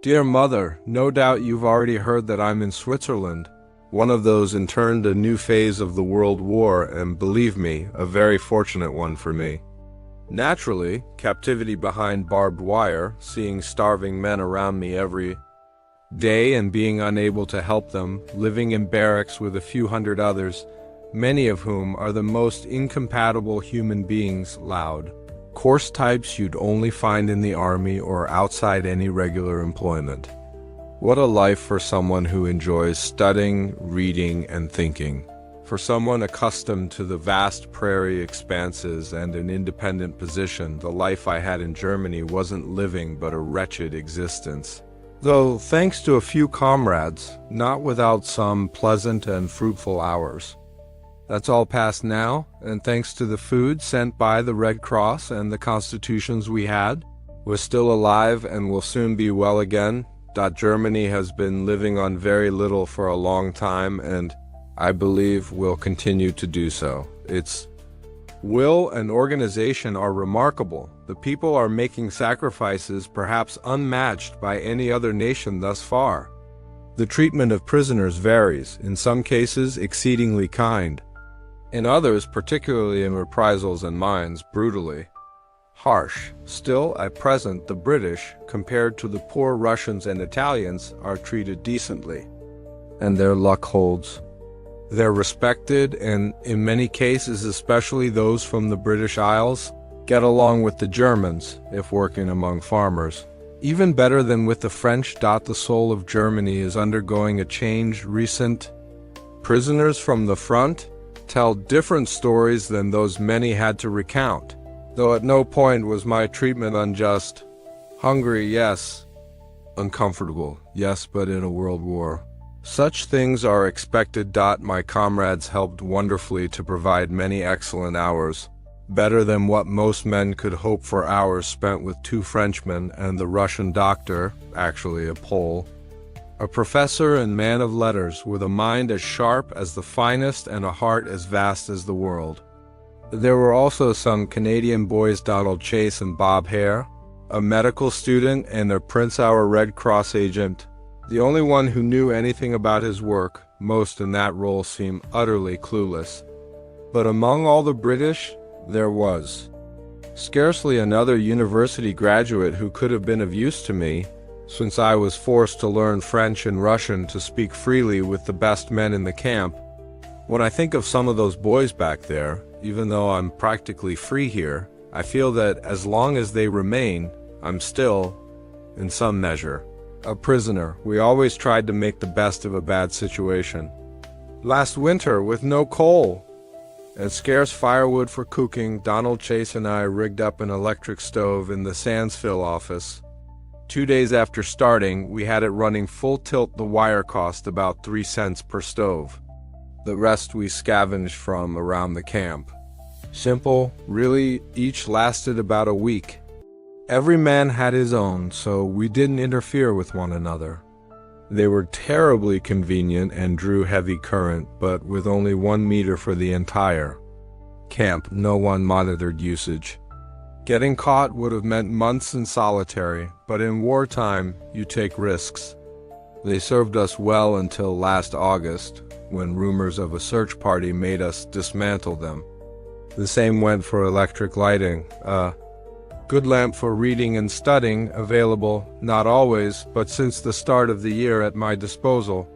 Dear Mother, no doubt you've already heard that I'm in Switzerland. One of those interned a new phase of the World War, and believe me, a very fortunate one for me. Naturally, captivity behind barbed wire, seeing starving men around me every day and being unable to help them, living in barracks with a few hundred others, many of whom are the most incompatible human beings, loud. Course types you'd only find in the army or outside any regular employment. What a life for someone who enjoys studying, reading, and thinking. For someone accustomed to the vast prairie expanses and an independent position, the life I had in Germany wasn't living but a wretched existence. Though, thanks to a few comrades, not without some pleasant and fruitful hours. That's all past now, and thanks to the food sent by the Red Cross and the constitutions we had, we're still alive and will soon be well again. Germany has been living on very little for a long time, and I believe will continue to do so. Its will and organization are remarkable. The people are making sacrifices perhaps unmatched by any other nation thus far. The treatment of prisoners varies, in some cases exceedingly kind. In others, particularly in reprisals and mines, brutally harsh. Still, at present, the British, compared to the poor Russians and Italians, are treated decently. And their luck holds. They're respected, and in many cases, especially those from the British Isles, get along with the Germans, if working among farmers. Even better than with the French. The soul of Germany is undergoing a change. Recent prisoners from the front tell different stories than those many had to recount, though at no point was my treatment unjust. Hungry, yes. Uncomfortable, yes, but in a world war. Such things are expected. My comrades helped wonderfully to provide many excellent hours, better than what most men could hope for. Hours spent with two Frenchmen and the Russian doctor, actually a Pole, a professor and man of letters with a mind as sharp as the finest and a heart as vast as the world. There were also some Canadian boys, Donald Chase and Bob Hare, a medical student and a Prince Hour Red Cross agent, the only one who knew anything about his work. Most in that role seemed utterly clueless. But among all the British, there was scarcely another university graduate who could have been of use to me, since I was forced to learn French and Russian to speak freely with the best men in the camp. When I think of some of those boys back there, even though I'm practically free here, I feel that as long as they remain, I'm still, in some measure, a prisoner. We always tried to make the best of a bad situation. Last winter, with no coal and scarce firewood for cooking, Donald Chase and I rigged up an electric stove in the Sandsville office. 2 days after starting, we had it running full tilt. The wire cost about 3 cents per stove. The rest we scavenged from around the camp. Simple, really, each lasted about a week. Every man had his own, so we didn't interfere with one another. They were terribly convenient and drew heavy current, but with only 1 meter for the entire camp, no one monitored usage. Getting caught would have meant months in solitary, but in wartime, you take risks. They served us well until last August, when rumors of a search party made us dismantle them. The same went for electric lighting. A good lamp for reading and studying, available, not always, but since the start of the year at my disposal.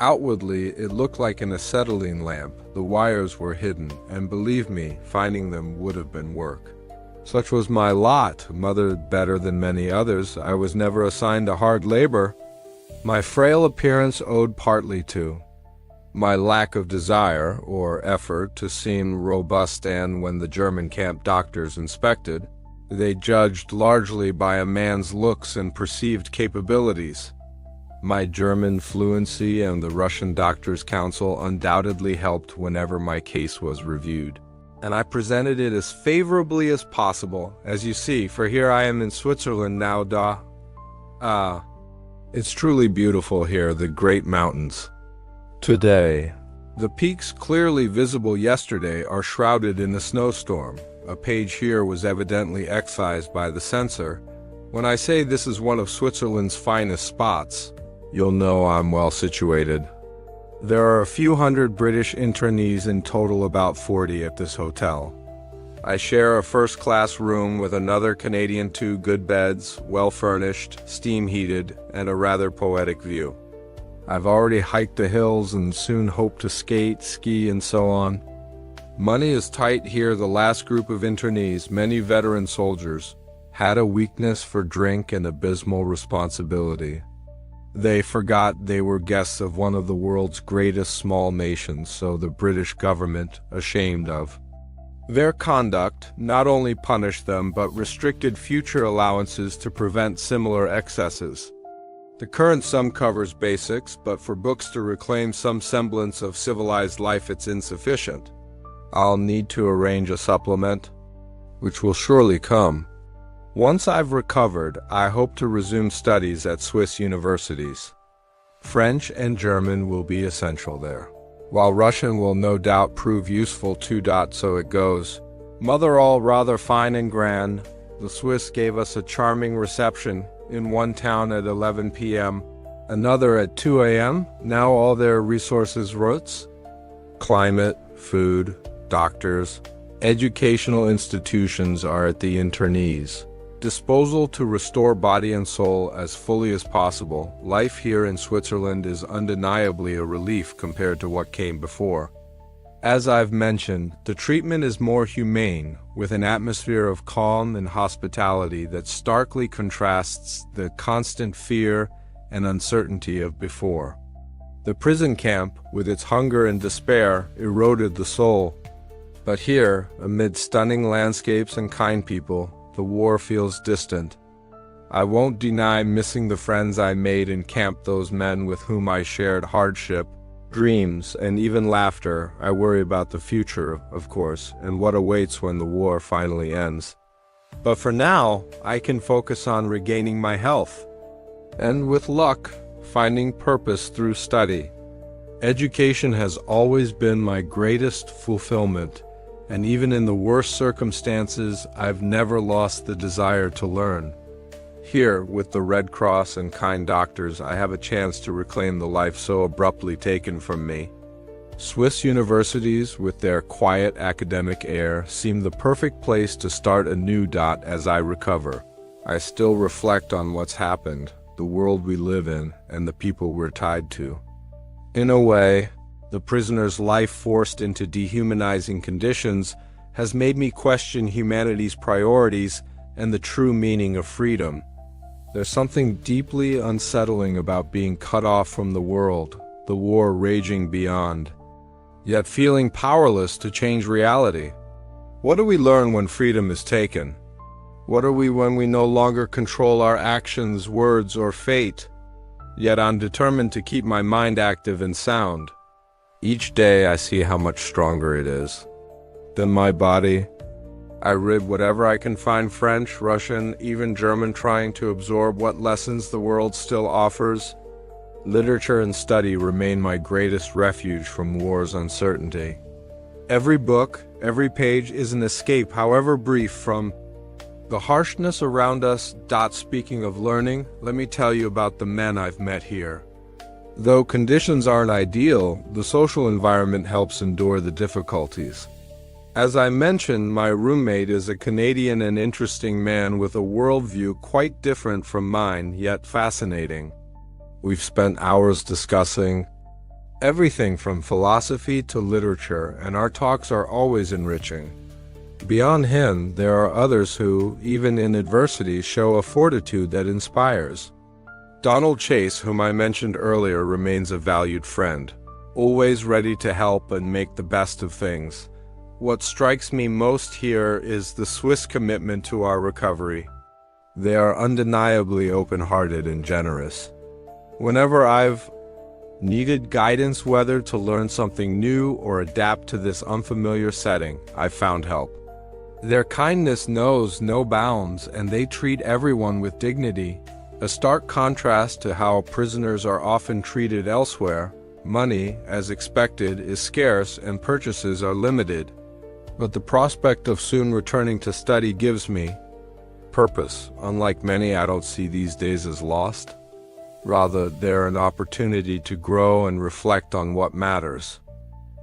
Outwardly, it looked like an acetylene lamp. The wires were hidden, and believe me, finding them would have been work. Such was my lot. Mother better than many others, I was never assigned to hard labor. My frail appearance owed partly to my lack of desire or effort to seem robust, and when the German camp doctors inspected, they judged largely by a man's looks and perceived capabilities. My German fluency and the Russian doctor's counsel undoubtedly helped whenever my case was reviewed, and I presented it as favorably as possible, as you see, for here I am in Switzerland now. It's truly beautiful here, the great mountains. Today, the peaks clearly visible yesterday are shrouded in a snowstorm. A page here was evidently excised by the censor, When I say this is one of Switzerland's finest spots, you'll know I'm well situated. There are a few hundred British internees, in total about 40 at this hotel. I share a first-class room with another Canadian, 2 good beds, well-furnished, steam-heated, and a rather poetic view. I've already hiked the hills and soon hope to skate, ski, and so on. Money is tight here. The last group of internees, many veteran soldiers, had a weakness for drink and abysmal responsibility. They forgot they were guests of one of the world's greatest small nations, so the British government, ashamed of their conduct, not only punished them but restricted future allowances to prevent similar excesses. The current sum covers basics, but for books to reclaim some semblance of civilized life it's insufficient. I'll need to arrange a supplement, which will surely come. Once I've recovered, I hope to resume studies at Swiss universities. French and German will be essential there, while Russian will no doubt prove useful too. So it goes. Mother, all rather fine and grand. The Swiss gave us a charming reception in one town at 11 p.m., another at 2 a.m. Now all their resources roots. Climate, food, doctors, educational institutions are at the internees' disposal to restore body and soul as fully as possible. Life here in Switzerland is undeniably a relief compared to what came before. As I've mentioned, the treatment is more humane, with an atmosphere of calm and hospitality that starkly contrasts the constant fear and uncertainty of before. The prison camp, with its hunger and despair, eroded the soul. But here, amid stunning landscapes and kind people, the war feels distant. I won't deny missing the friends I made in camp, those men with whom I shared hardship, dreams, and even laughter. I worry about the future, of course, and what awaits when the war finally ends. But for now, I can focus on regaining my health, and with luck, finding purpose through study. Education has always been my greatest fulfillment, and even in the worst circumstances, I've never lost the desire to learn. Here, with the Red Cross and kind doctors, I have a chance to reclaim the life so abruptly taken from me. Swiss universities, with their quiet academic air, seem the perfect place to start anew. As I recover, I still reflect on what's happened, the world we live in, and the people we're tied to. In a way, the prisoner's life forced into dehumanizing conditions has made me question humanity's priorities and the true meaning of freedom. There's something deeply unsettling about being cut off from the world, the war raging beyond, yet feeling powerless to change reality. What do we learn when freedom is taken? What are we when we no longer control our actions, words, or fate? Yet I'm determined to keep my mind active and sound. Each day I see how much stronger it is than my body. I read whatever I can find, French, Russian, even German, trying to absorb what lessons the world still offers. Literature and study remain my greatest refuge from war's uncertainty. Every book, every page is an escape, however brief, from the harshness around us. Speaking of learning, let me tell you about the men I've met here. Though conditions aren't ideal, the social environment helps endure the difficulties. As I mentioned, my roommate is a Canadian and interesting man with a worldview quite different from mine, yet fascinating. We've spent hours discussing everything from philosophy to literature, and our talks are always enriching. Beyond him, there are others who, even in adversity, show a fortitude that inspires. Donald Chase, whom I mentioned earlier, remains a valued friend, always ready to help and make the best of things. What strikes me most here is the Swiss commitment to our recovery. They are undeniably open-hearted and generous. Whenever I've needed guidance, whether to learn something new or adapt to this unfamiliar setting, I've found help. Their kindness knows no bounds, and they treat everyone with dignity. A stark contrast to how prisoners are often treated elsewhere. Money, as expected, is scarce and purchases are limited. But the prospect of soon returning to study gives me purpose, unlike many adults see these days as lost. Rather, they're an opportunity to grow and reflect on what matters.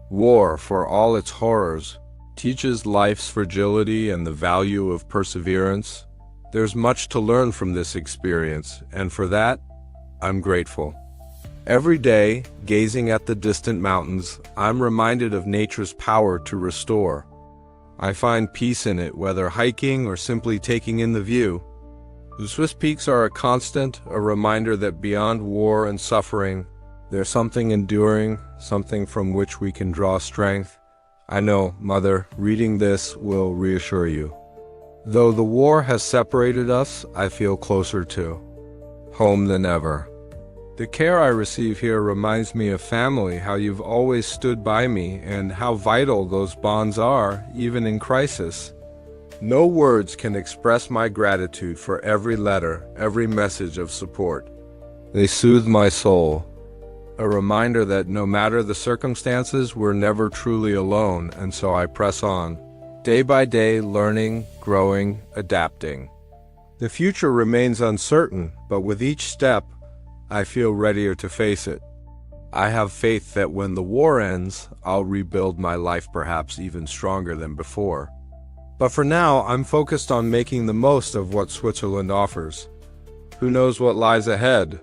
War, for all its horrors, teaches life's fragility and the value of perseverance. There's much to learn from this experience, and for that, I'm grateful. Every day, gazing at the distant mountains, I'm reminded of nature's power to restore. I find peace in it, whether hiking or simply taking in the view. The Swiss peaks are a constant, a reminder that beyond war and suffering, there's something enduring, something from which we can draw strength. I know, Mother, reading this will reassure you. Though the war has separated us, I feel closer to home than ever. The care I receive here reminds me of family, how you've always stood by me, and how vital those bonds are, even in crisis. No words can express my gratitude for every letter, every message of support. They soothe my soul. A reminder that no matter the circumstances, we're never truly alone, and so I press on, day by day, learning, growing, adapting. The future remains uncertain, but with each step, I feel readier to face it. I have faith that when the war ends, I'll rebuild my life perhaps even stronger than before. But for now, I'm focused on making the most of what Switzerland offers. Who knows what lies ahead?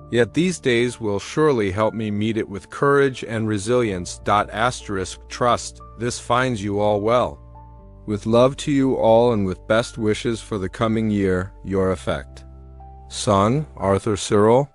Yet these days will surely help me meet it with courage and resilience. Trust, this finds you all well. With love to you all and with best wishes for the coming year, your effect. Son, Arthur Cyril.